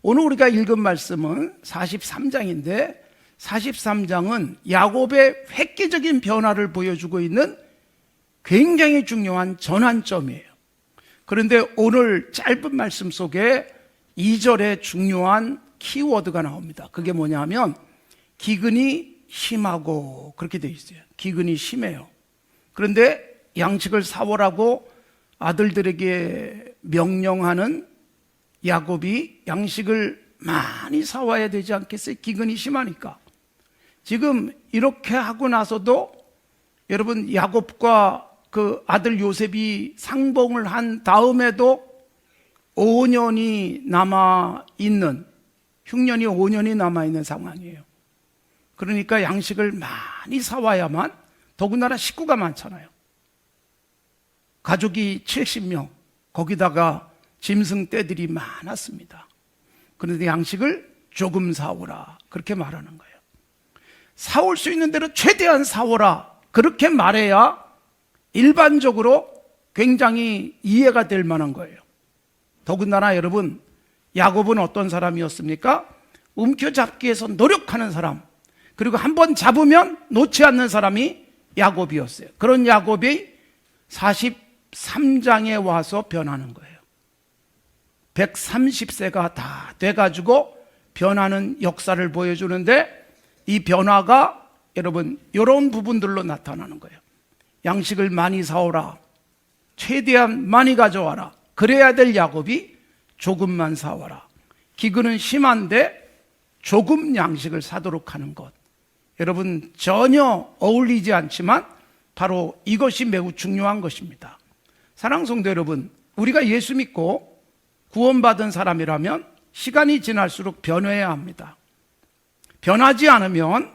오늘 우리가 읽은 말씀은 43장인데 43장은 야곱의 획기적인 변화를 보여주고 있는 굉장히 중요한 전환점이에요. 그런데 오늘 짧은 말씀 속에 2절에 중요한 키워드가 나옵니다. 그게 뭐냐면 기근이 심하고 그렇게 되어 있어요. 기근이 심해요. 그런데 양식을 사오라고 아들들에게 명령하는 야곱이 양식을 많이 사와야 되지 않겠어요? 기근이 심하니까. 지금 이렇게 하고 나서도 여러분 야곱과 그 아들 요셉이 상봉을 한 다음에도 5년이 남아있는, 흉년이 5년이 남아있는 상황이에요. 그러니까 양식을 많이 사와야만, 더군다나 식구가 많잖아요. 가족이 70명, 거기다가 짐승떼들이 많았습니다. 그런데 양식을 조금 사오라, 그렇게 말하는 거예요. 사올 수 있는 대로 최대한 사오라, 그렇게 말해야 일반적으로 굉장히 이해가 될 만한 거예요. 더군다나 여러분, 야곱은 어떤 사람이었습니까? 움켜잡기 위해서 노력하는 사람, 그리고 한번 잡으면 놓지 않는 사람이 야곱이었어요. 그런 야곱이 43장에 와서 변하는 거예요. 130세가 다 돼가지고 변하는 역사를 보여주는데, 이 변화가 여러분 이런 부분들로 나타나는 거예요. 양식을 많이 사오라, 최대한 많이 가져와라. 그래야 될 야곱이 조금만 사와라. 기근은 심한데 조금 양식을 사도록 하는 것, 여러분 전혀 어울리지 않지만 바로 이것이 매우 중요한 것입니다. 사랑하는 성도 여러분, 우리가 예수 믿고 구원받은 사람이라면 시간이 지날수록 변해야 합니다. 변하지 않으면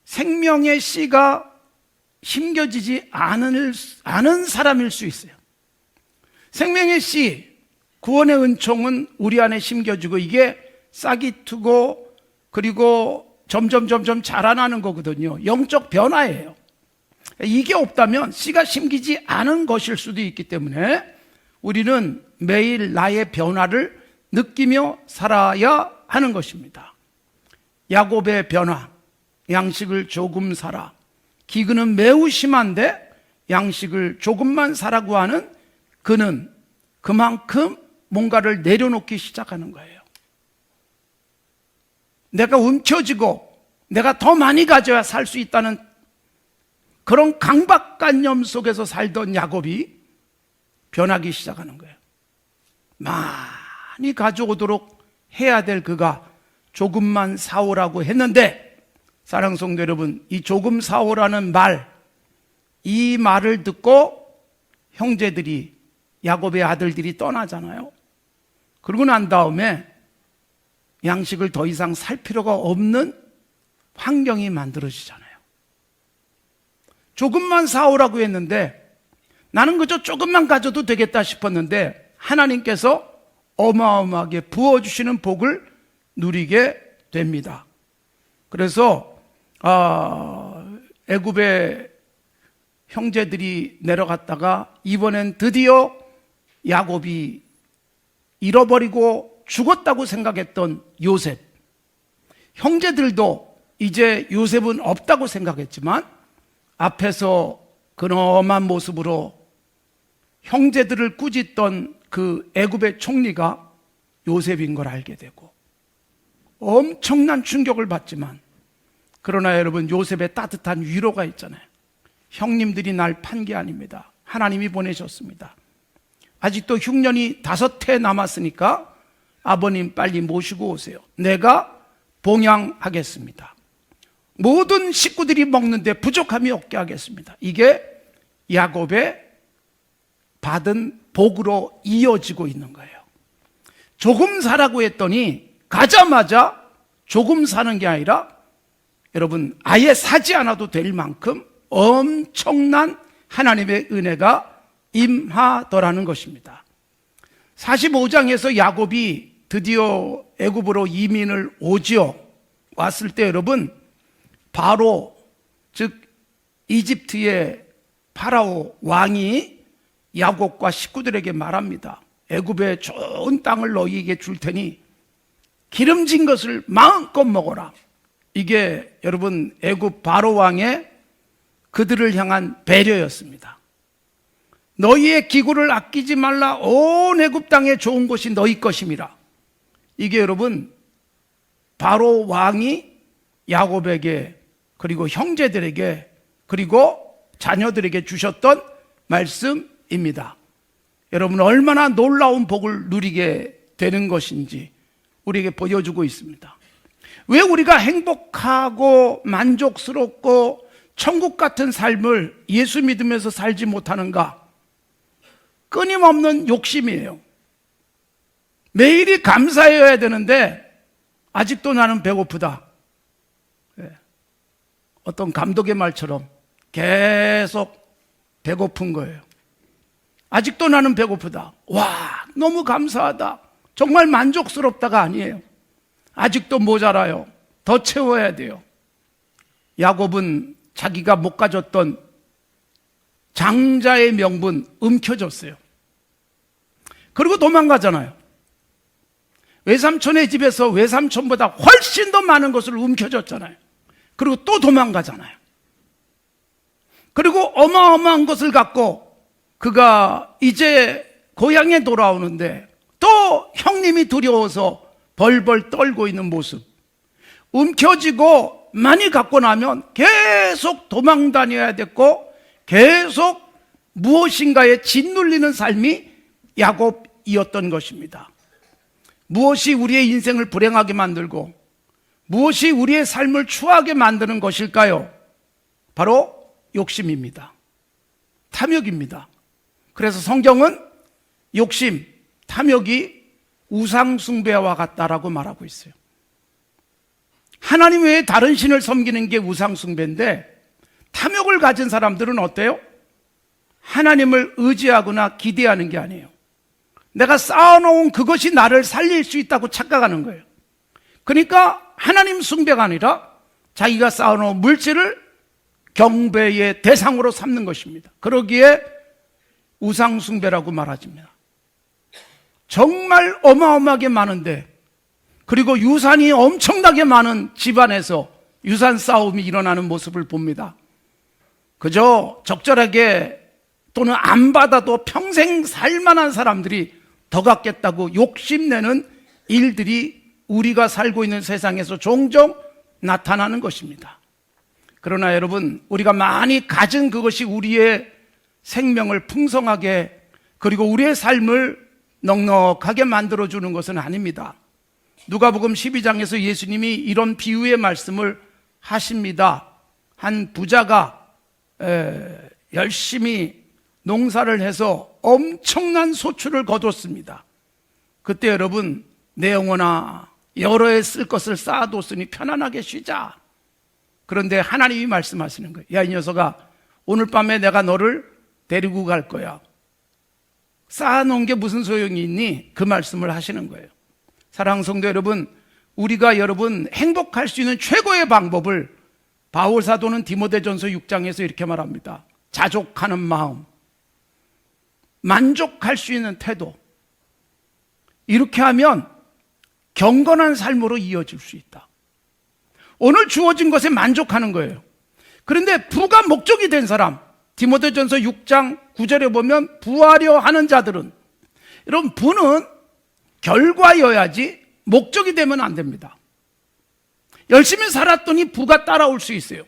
생명의 씨가 심겨지지 않은 사람일 수 있어요. 생명의 씨, 구원의 은총은 우리 안에 심겨지고 이게 싹이 트고 그리고 점점 자라나는 거거든요. 영적 변화예요. 이게 없다면 씨가 심기지 않은 것일 수도 있기 때문에 우리는 매일 나의 변화를 느끼며 살아야 하는 것입니다. 야곱의 변화, 양식을 조금 사라. 기근은 매우 심한데 양식을 조금만 사라고 하는 그는 그만큼 뭔가를 내려놓기 시작하는 거예요. 내가 움켜쥐고 내가 더 많이 가져야 살 수 있다는 그런 강박관념 속에서 살던 야곱이 변하기 시작하는 거예요. 많이 가져오도록 해야 될 그가 조금만 사오라고 했는데, 사랑하는 성도 여러분, 이 조금 사오라는 말, 이 말을 듣고 형제들이, 야곱의 아들들이 떠나잖아요. 그러고 난 다음에 양식을 더 이상 살 필요가 없는 환경이 만들어지잖아요. 조금만 사오라고 했는데 나는 그저 조금만 가져도 되겠다 싶었는데 하나님께서 어마어마하게 부어주시는 복을 누리게 됩니다. 그래서 애굽의 형제들이 내려갔다가 이번엔 드디어 야곱이 잃어버리고 죽었다고 생각했던 요셉, 형제들도 이제 요셉은 없다고 생각했지만 앞에서 근엄한 모습으로 형제들을 꾸짖던 그 애굽의 총리가 요셉인 걸 알게 되고 엄청난 충격을 받지만, 그러나 여러분 요셉의 따뜻한 위로가 있잖아요. 형님들이 날 판 게 아닙니다. 하나님이 보내셨습니다. 아직도 흉년이 5해 남았으니까 아버님 빨리 모시고 오세요. 내가 봉양하겠습니다. 모든 식구들이 먹는데 부족함이 없게 하겠습니다. 이게 야곱의 받은 복으로 이어지고 있는 거예요. 조금 사라고 했더니 가자마자 조금 사는 게 아니라 여러분 아예 사지 않아도 될 만큼 엄청난 하나님의 은혜가 임하더라는 것입니다. 45장에서 야곱이 드디어 애굽으로 이민을 오지요. 왔을 때 여러분 바로 즉 이집트의 파라오 왕이 야곱과 식구들에게 말합니다. 애굽의 좋은 땅을 너희에게 줄 테니 기름진 것을 마음껏 먹어라. 이게 여러분 애굽 바로 왕의 그들을 향한 배려였습니다. 너희의 기구를 아끼지 말라. 온 애굽 땅에 좋은 곳이 너희 것임이라. 이게 여러분 바로 왕이 야곱에게 그리고 형제들에게 그리고 자녀들에게 주셨던 말씀입니다. 여러분 얼마나 놀라운 복을 누리게 되는 것인지 우리에게 보여주고 있습니다. 왜 우리가 행복하고 만족스럽고 천국 같은 삶을 예수 믿으면서 살지 못하는가? 끊임없는 욕심이에요. 매일이 감사해야 되는데 아직도 나는 배고프다. 어떤 감독의 말처럼 계속 배고픈 거예요. 아직도 나는 배고프다. 와, 너무 감사하다. 정말 만족스럽다가 아니에요. 아직도 모자라요. 더 채워야 돼요. 야곱은 자기가 못 가졌던 장자의 명분 움켜줬어요. 그리고 도망가잖아요. 외삼촌의 집에서 외삼촌보다 훨씬 더 많은 것을 움켜줬잖아요. 그리고 또 도망가잖아요. 그리고 어마어마한 것을 갖고 그가 이제 고향에 돌아오는데 또 형님이 두려워서 벌벌 떨고 있는 모습. 움켜쥐고 많이 갖고 나면 계속 도망 다녀야 됐고 계속 무엇인가에 짓눌리는 삶이 야곱이었던 것입니다. 무엇이 우리의 인생을 불행하게 만들고 무엇이 우리의 삶을 추하게 만드는 것일까요? 바로 욕심입니다. 탐욕입니다. 그래서 성경은 욕심, 탐욕이 우상숭배와 같다라고 말하고 있어요. 하나님 외에 다른 신을 섬기는 게 우상숭배인데 탐욕을 가진 사람들은 어때요? 하나님을 의지하거나 기대하는 게 아니에요. 내가 쌓아놓은 그것이 나를 살릴 수 있다고 착각하는 거예요. 그러니까 하나님 숭배가 아니라 자기가 쌓아놓은 물질을 경배의 대상으로 삼는 것입니다. 그러기에 우상숭배라고 말하집니다. 정말 어마어마하게 많은데 그리고 유산이 엄청나게 많은 집안에서 유산 싸움이 일어나는 모습을 봅니다. 그저 적절하게 또는 안 받아도 평생 살만한 사람들이 더 갖겠다고 욕심내는 일들이 우리가 살고 있는 세상에서 종종 나타나는 것입니다. 그러나 여러분, 우리가 많이 가진 그것이 우리의 생명을 풍성하게 그리고 우리의 삶을 넉넉하게 만들어주는 것은 아닙니다. 누가복음 12장에서 예수님이 이런 비유의 말씀을 하십니다. 한 부자가 열심히 농사를 해서 엄청난 소출을 거뒀습니다. 그때 여러분, 내 영혼아 여러 해 쓸 것을 쌓아뒀으니 편안하게 쉬자. 그런데 하나님이 말씀하시는 거예요. 야, 이 녀석아, 오늘 밤에 내가 너를 데리고 갈 거야. 쌓아놓은 게 무슨 소용이 있니? 그 말씀을 하시는 거예요. 사랑하는 성도 여러분, 우리가 여러분 행복할 수 있는 최고의 방법을 바울 사도는 디모데전서 6장에서 이렇게 말합니다. 자족하는 마음, 만족할 수 있는 태도, 이렇게 하면 경건한 삶으로 이어질 수 있다. 오늘 주어진 것에 만족하는 거예요. 그런데 부가 목적이 된 사람, 디모데전서 6장 9절에 보면 부하려 하는 자들은, 여러분 부는 결과여야지 목적이 되면 안 됩니다. 열심히 살았더니 부가 따라올 수 있어요.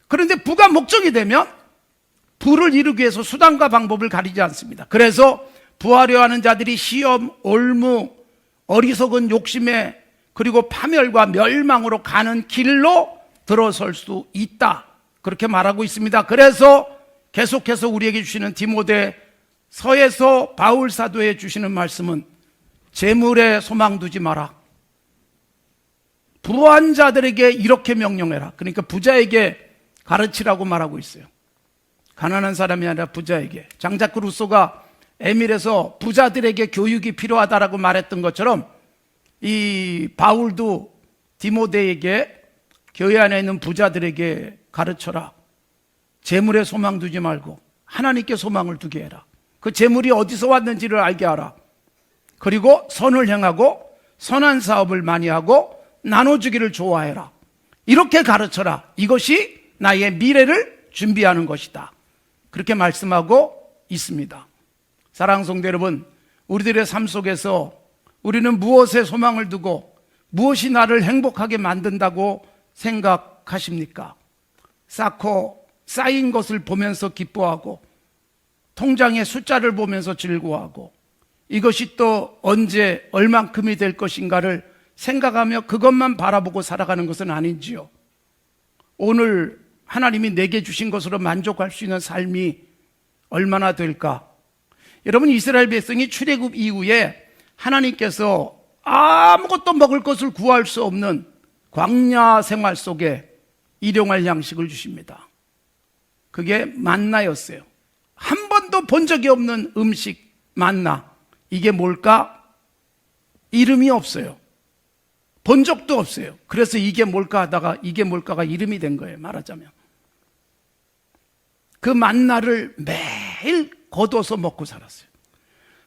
그런데 부가 목적이 되면 부를 이루기 위해서 수단과 방법을 가리지 않습니다. 그래서 부하려 하는 자들이 시험, 올무, 어리석은 욕심에 그리고 파멸과 멸망으로 가는 길로 들어설 수 있다. 그렇게 말하고 있습니다. 그래서 계속해서 우리에게 주시는 디모데서에서 바울 사도에 주시는 말씀은 재물에 소망 두지 마라. 부한 자들에게 이렇게 명령해라. 그러니까 부자에게 가르치라고 말하고 있어요. 가난한 사람이 아니라 부자에게. 장자크 루소가 에밀에서 부자들에게 교육이 필요하다라고 말했던 것처럼 이 바울도 디모데에게 교회 안에 있는 부자들에게 가르쳐라. 재물에 소망 두지 말고 하나님께 소망을 두게 해라. 그 재물이 어디서 왔는지를 알게 하라. 그리고 선을 행하고 선한 사업을 많이 하고 나눠주기를 좋아해라. 이렇게 가르쳐라. 이것이 나의 미래를 준비하는 것이다. 그렇게 말씀하고 있습니다. 사랑하는 성도 여러분, 우리들의 삶 속에서 우리는 무엇에 소망을 두고 무엇이 나를 행복하게 만든다고 생각하십니까? 쌓고 쌓인 것을 보면서 기뻐하고 통장의 숫자를 보면서 즐거워하고 이것이 또 언제 얼만큼이 될 것인가를 생각하며 그것만 바라보고 살아가는 것은 아닌지요. 오늘 하나님이 내게 주신 것으로 만족할 수 있는 삶이 얼마나 될까? 여러분, 이스라엘 백성이 출애굽 이후에 하나님께서 아무것도 먹을 것을 구할 수 없는 광야 생활 속에 일용할 양식을 주십니다. 그게 만나였어요. 한 번도 본 적이 없는 음식, 만나. 이게 뭘까? 이름이 없어요. 본 적도 없어요. 그래서 이게 뭘까 하다가 이게 뭘까가 이름이 된 거예요, 말하자면. 그 만나를 매일 거둬서 먹고 살았어요.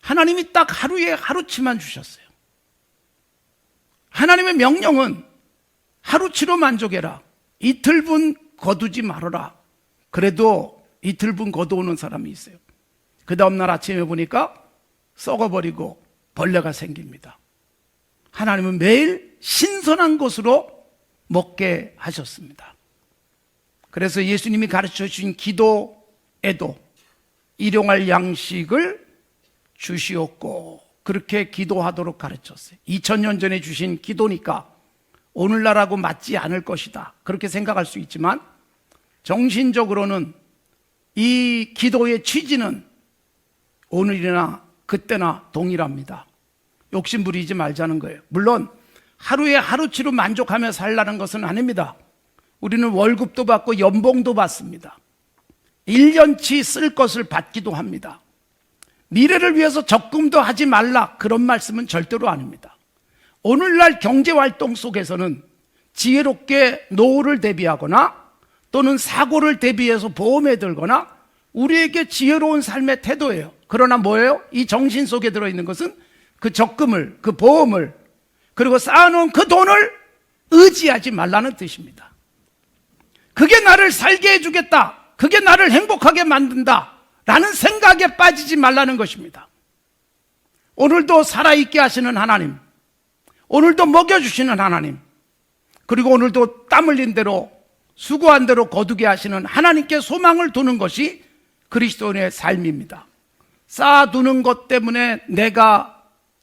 하나님이 딱 하루에 하루치만 주셨어요. 하나님의 명령은 하루치로 만족해라. 이틀분 거두지 말아라. 그래도 이틀분 거두오는 사람이 있어요. 그 다음날 아침에 보니까 썩어버리고 벌레가 생깁니다. 하나님은 매일 신선한 것으로 먹게 하셨습니다. 그래서 예수님이 가르쳐 주신 기도에도 일용할 양식을 주시옵고 그렇게 기도하도록 가르쳤어요. 2000년 전에 주신 기도니까 오늘날하고 맞지 않을 것이다. 그렇게 생각할 수 있지만 정신적으로는 이 기도의 취지는 오늘이나 그때나 동일합니다. 욕심 부리지 말자는 거예요. 물론 하루에 하루치로 만족하며 살라는 것은 아닙니다. 우리는 월급도 받고 연봉도 받습니다. 1년치 쓸 것을 받기도 합니다. 미래를 위해서 적금도 하지 말라, 그런 말씀은 절대로 아닙니다. 오늘날 경제활동 속에서는 지혜롭게 노후를 대비하거나 또는 사고를 대비해서 보험에 들거나 우리에게 지혜로운 삶의 태도예요. 그러나 뭐예요? 이 정신 속에 들어있는 것은 그 적금을, 그 보험을, 그리고 쌓아놓은 그 돈을 의지하지 말라는 뜻입니다. 그게 나를 살게 해주겠다, 그게 나를 행복하게 만든다 라는 생각에 빠지지 말라는 것입니다. 오늘도 살아있게 하시는 하나님, 오늘도 먹여주시는 하나님, 그리고 오늘도 땀 흘린 대로 수고한 대로 거두게 하시는 하나님께 소망을 두는 것이 그리스도인의 삶입니다. 쌓아두는 것 때문에 내가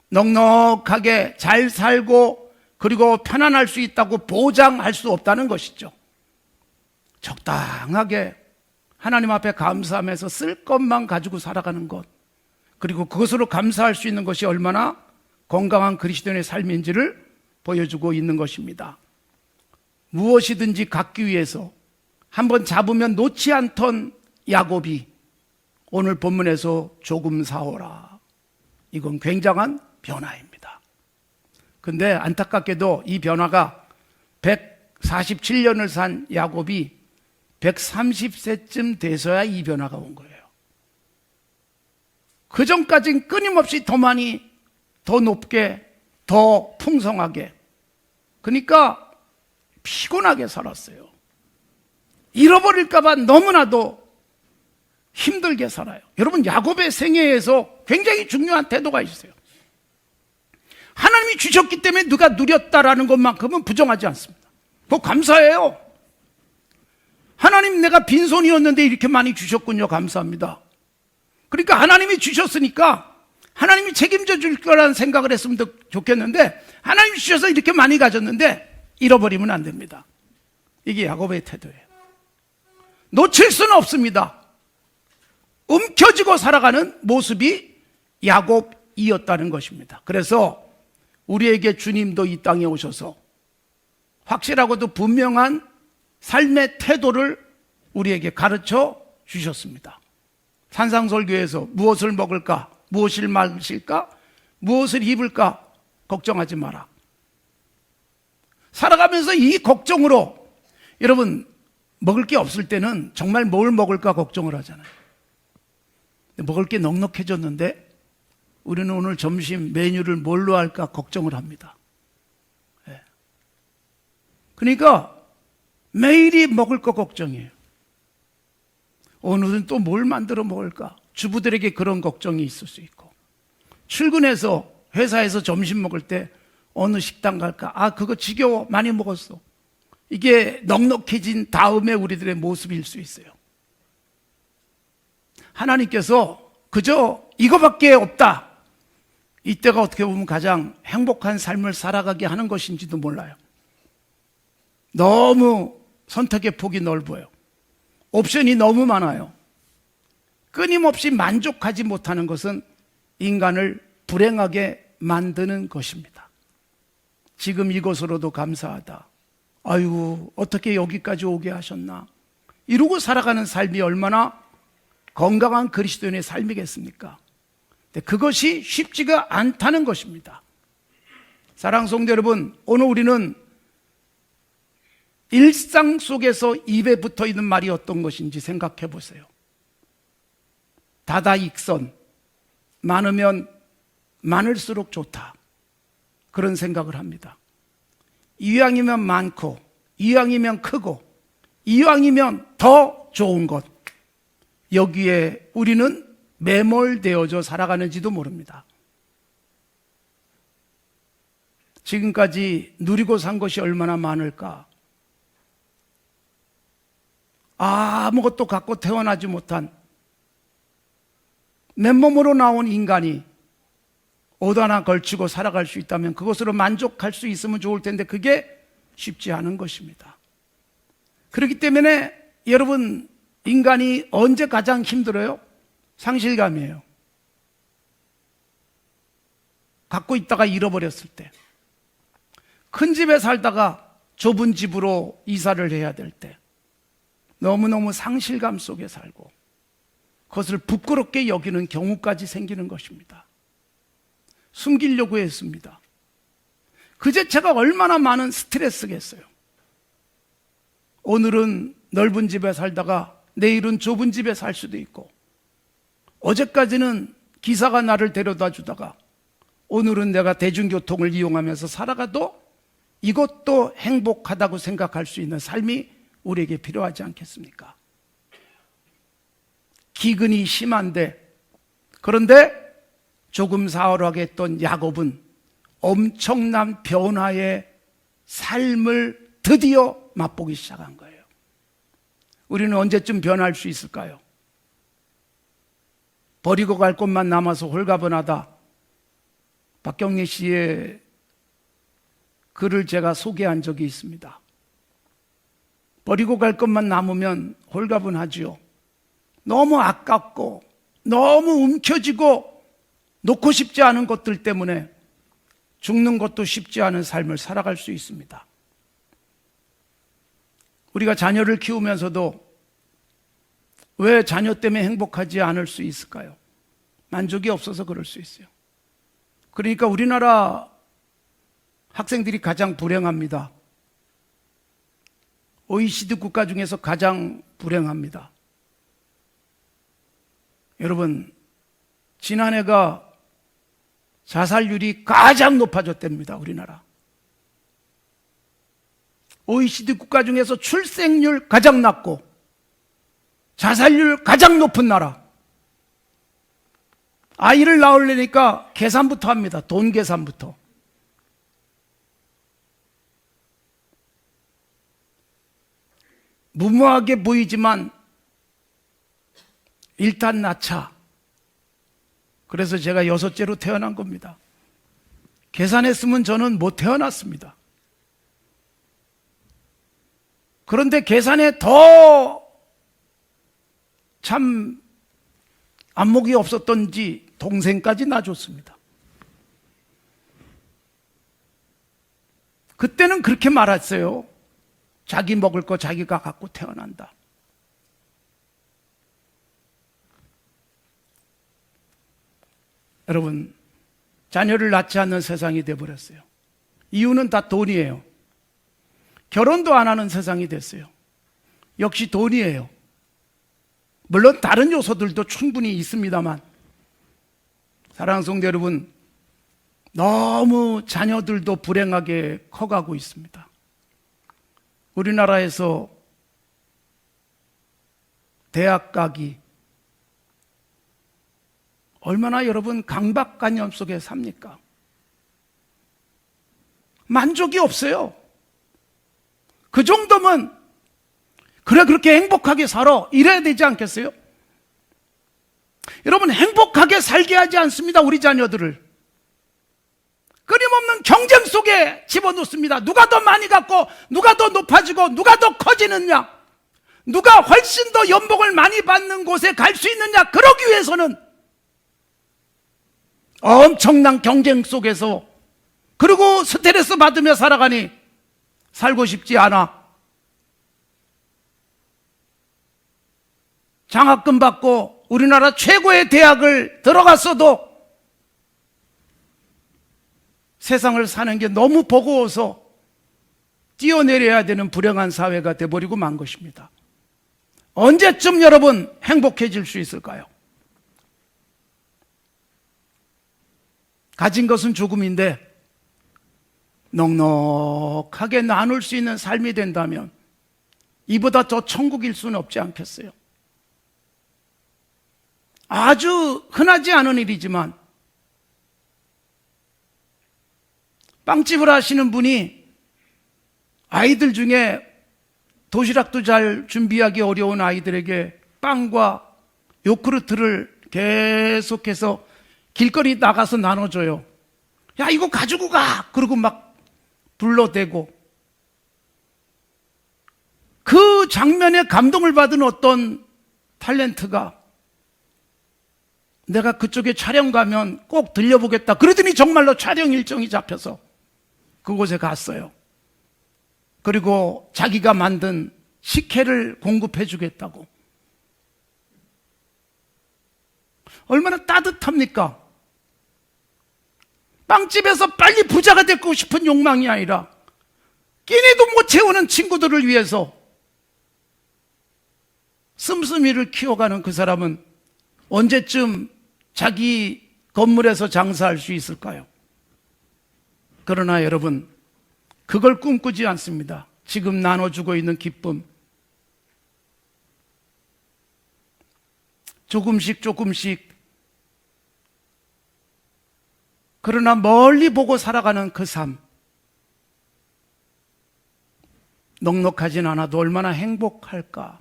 넉넉하게 잘 살고 그리고 편안할 수 있다고 보장할 수 없다는 것이죠. 적당하게 하나님 앞에 감사하면서 쓸 것만 가지고 살아가는 것, 그리고 그것으로 감사할 수 있는 것이 얼마나 건강한 그리스도인의 삶인지를 보여주고 있는 것입니다. 무엇이든지 갖기 위해서 한번 잡으면 놓지 않던 야곱이 오늘 본문에서 조금 사오라. 이건 굉장한 변화입니다. 근데 안타깝게도 이 변화가 147년을 산 야곱이 130세쯤 돼서야 이 변화가 온 거예요. 그 전까지는 끊임없이 더 많이, 더 높게, 더 풍성하게, 그러니까 피곤하게 살았어요. 잃어버릴까 봐 너무나도 힘들게 살아요. 여러분, 야곱의 생애에서 굉장히 중요한 태도가 있어요. 하나님이 주셨기 때문에 누가 누렸다라는 것만큼은 부정하지 않습니다. 그거 감사해요. 하나님, 내가 빈손이었는데 이렇게 많이 주셨군요. 감사합니다. 그러니까 하나님이 주셨으니까 하나님이 책임져 줄 거라는 생각을 했으면 더 좋겠는데, 하나님이 주셔서 이렇게 많이 가졌는데 잃어버리면 안 됩니다. 이게 야곱의 태도예요. 놓칠 수는 없습니다. 움켜쥐고 살아가는 모습이 야곱이었다는 것입니다. 그래서 우리에게 주님도 이 땅에 오셔서 확실하고도 분명한 삶의 태도를 우리에게 가르쳐 주셨습니다. 산상설교에서 무엇을 먹을까, 무엇을 마실까, 무엇을 입을까 걱정하지 마라. 살아가면서 이 걱정으로, 여러분, 먹을 게 없을 때는 정말 뭘 먹을까 걱정을 하잖아요. 먹을 게 넉넉해졌는데 우리는 오늘 점심 메뉴를 뭘로 할까 걱정을 합니다. 그러니까 매일이 먹을 거 걱정이에요. 오늘은 또 뭘 만들어 먹을까? 주부들에게 그런 걱정이 있을 수 있고, 출근해서 회사에서 점심 먹을 때 어느 식당 갈까? 아, 그거 지겨워. 많이 먹었어. 이게 넉넉해진 다음에 우리들의 모습일 수 있어요. 하나님께서 그저 이거밖에 없다, 이때가 어떻게 보면 가장 행복한 삶을 살아가게 하는 것인지도 몰라요. 너무 선택의 폭이 넓어요. 옵션이 너무 많아요. 끊임없이 만족하지 못하는 것은 인간을 불행하게 만드는 것입니다. 지금 이것으로도 감사하다. 아이고, 어떻게 여기까지 오게 하셨나? 이러고 살아가는 삶이 얼마나 건강한 그리스도인의 삶이겠습니까? 근데 그것이 쉽지가 않다는 것입니다. 사랑하는 성도 여러분, 오늘 우리는 일상 속에서 입에 붙어 있는 말이 어떤 것인지 생각해 보세요. 다다익선, 많으면 많을수록 좋다, 그런 생각을 합니다. 이왕이면 많고, 이왕이면 크고, 이왕이면 더 좋은 것, 여기에 우리는 매몰되어져 살아가는지도 모릅니다. 지금까지 누리고 산 것이 얼마나 많을까? 아무것도 갖고 태어나지 못한 맨몸으로 나온 인간이 옷 하나 걸치고 살아갈 수 있다면 그것으로 만족할 수 있으면 좋을 텐데 그게 쉽지 않은 것입니다. 그렇기 때문에 여러분, 인간이 언제 가장 힘들어요? 상실감이에요. 갖고 있다가 잃어버렸을 때, 큰 집에 살다가 좁은 집으로 이사를 해야 될 때, 너무너무 상실감 속에 살고 그것을 부끄럽게 여기는 경우까지 생기는 것입니다. 숨기려고 했습니다. 그 자체가 얼마나 많은 스트레스겠어요. 오늘은 넓은 집에 살다가 내일은 좁은 집에 살 수도 있고, 어제까지는 기사가 나를 데려다 주다가 오늘은 내가 대중교통을 이용하면서 살아가도 이것도 행복하다고 생각할 수 있는 삶이 우리에게 필요하지 않겠습니까? 기근이 심한데, 그런데 조금 사흘하게 했던 야곱은 엄청난 변화의 삶을 드디어 맛보기 시작한 거예요. 우리는 언제쯤 변할 수 있을까요? 버리고 갈 곳만 남아서 홀가분하다, 박경리 씨의 글을 제가 소개한 적이 있습니다. 버리고 갈 것만 남으면 홀가분하지요. 너무 아깝고 너무 움켜쥐고 놓고 싶지 않은 것들 때문에 죽는 것도 쉽지 않은 삶을 살아갈 수 있습니다. 우리가 자녀를 키우면서도 왜 자녀 때문에 행복하지 않을 수 있을까요? 만족이 없어서 그럴 수 있어요. 그러니까 우리나라 학생들이 가장 불행합니다. OECD 국가 중에서 가장 불행합니다. 여러분, 지난해가 자살률이 가장 높아졌답니다. 우리나라. OECD 국가 중에서 출생률 가장 낮고 자살률 가장 높은 나라. 아이를 낳으려니까 계산부터 합니다. 돈 계산부터. 무모하게 보이지만 일단 낳자. 그래서 제가 6째로 태어난 겁니다. 계산했으면 저는 못 태어났습니다. 그런데 계산에 더 참 안목이 없었던지 동생까지 낳아줬습니다. 그때는 그렇게 말했어요. 자기 먹을 거 자기가 갖고 태어난다. 여러분, 자녀를 낳지 않는 세상이 되어버렸어요. 이유는 다 돈이에요. 결혼도 안 하는 세상이 됐어요. 역시 돈이에요. 물론 다른 요소들도 충분히 있습니다만, 사랑하는 성도 여러분, 너무 자녀들도 불행하게 커가고 있습니다. 우리나라에서 대학 가기 얼마나 여러분 강박관념 속에 삽니까? 만족이 없어요. 그 정도면 그래 그렇게 행복하게 살아 이래야 되지 않겠어요? 여러분 행복하게 살게 하지 않습니다. 우리 자녀들을 끊임없는 경쟁 속에 집어넣습니다. 누가 더 많이 갖고 누가 더 높아지고 누가 더 커지느냐, 누가 훨씬 더 연봉을 많이 받는 곳에 갈 수 있느냐, 그러기 위해서는 엄청난 경쟁 속에서 그리고 스트레스 받으며 살아가니 살고 싶지 않아. 장학금 받고 우리나라 최고의 대학을 들어갔어도 세상을 사는 게 너무 버거워서 뛰어내려야 되는 불행한 사회가 돼버리고 만 것입니다. 언제쯤 여러분 행복해질 수 있을까요? 가진 것은 조금인데 넉넉하게 나눌 수 있는 삶이 된다면 이보다 더 천국일 수는 없지 않겠어요? 아주 흔하지 않은 일이지만 빵집을 하시는 분이 아이들 중에 도시락도 잘 준비하기 어려운 아이들에게 빵과 요구르트를 계속해서 길거리 나가서 나눠줘요. 야, 이거 가지고 가! 그러고 막 불러대고, 그 장면에 감동을 받은 어떤 탤런트가 내가 그쪽에 촬영 가면 꼭 들려보겠다 그러더니 정말로 촬영 일정이 잡혀서 그곳에 갔어요. 그리고 자기가 만든 식혜를 공급해 주겠다고. 얼마나 따뜻합니까? 빵집에서 빨리 부자가 되고 싶은 욕망이 아니라 끼니도 못 채우는 친구들을 위해서 씀씀이를 키워가는 그 사람은 언제쯤 자기 건물에서 장사할 수 있을까요? 그러나 여러분, 그걸 꿈꾸지 않습니다. 지금 나눠주고 있는 기쁨, 조금씩 조금씩, 그러나 멀리 보고 살아가는 그 삶, 넉넉하진 않아도 얼마나 행복할까.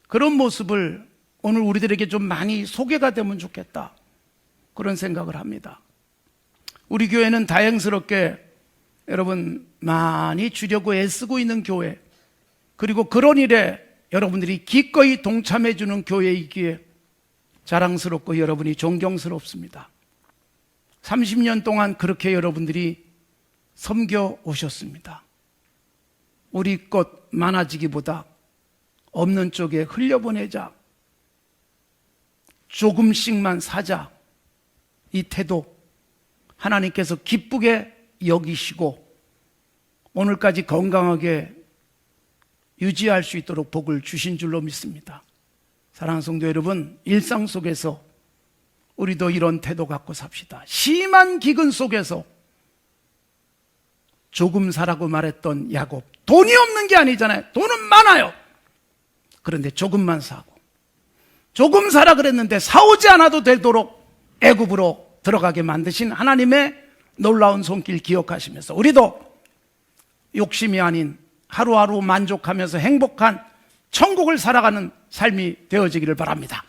그런 모습을 오늘 우리들에게 좀 많이 소개가 되면 좋겠다, 그런 생각을 합니다. 우리 교회는 다행스럽게 여러분 많이 주려고 애쓰고 있는 교회, 그리고 그런 일에 여러분들이 기꺼이 동참해 주는 교회이기에 자랑스럽고 여러분이 존경스럽습니다. 30년 동안 그렇게 여러분들이 섬겨 오셨습니다. 우리 것 많아지기보다 없는 쪽에 흘려보내자, 조금씩만 사자, 이 태도 하나님께서 기쁘게 여기시고 오늘까지 건강하게 유지할 수 있도록 복을 주신 줄로 믿습니다. 사랑하는 성도 여러분, 일상 속에서 우리도 이런 태도 갖고 삽시다. 심한 기근 속에서 조금 사라고 말했던 야곱, 돈이 없는 게 아니잖아요. 돈은 많아요. 그런데 조금만 사고, 조금 사라 그랬는데 사오지 않아도 되도록 애굽으로 들어가게 만드신 하나님의 놀라운 손길 기억하시면서 우리도 욕심이 아닌 하루하루 만족하면서 행복한 천국을 살아가는 삶이 되어지기를 바랍니다.